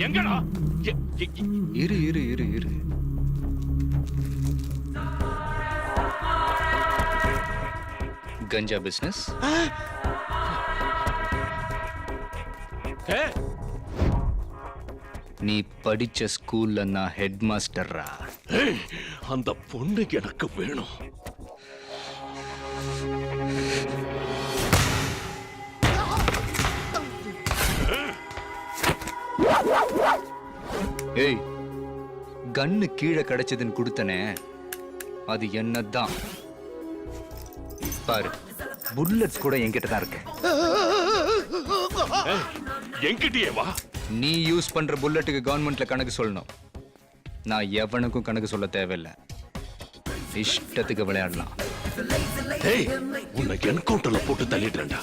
எங்கடா இரு இரு இரு இரு. கஞ்சா பிசினஸ். நீ படிச்ச ஸ்கூல்ல நான் ஹெட் மாஸ்டர்ரா. அந்த பொண்ணு எனக்கு வேணும். ஏய், கன்னு கீழே கிடைச்சதுன்னு கொடுத்தனே, அது என்னதான் பாரு. புல்லட் கூட என்கிட்ட தான் இருக்கு. என்கிட்டயே வா. நீ யூஸ் பண்ற புல்லட்டுக்கு கவர்மெண்ட்ல கணக்கு சொல்லணும். நான் எவனுக்கும் கணக்கு சொல்ல தேவையில்லை. இஷ்டத்துக்கு விளையாடலாம். உன்னை என்கவுண்டர்ல போட்டு தள்ளிடுறேன்டா.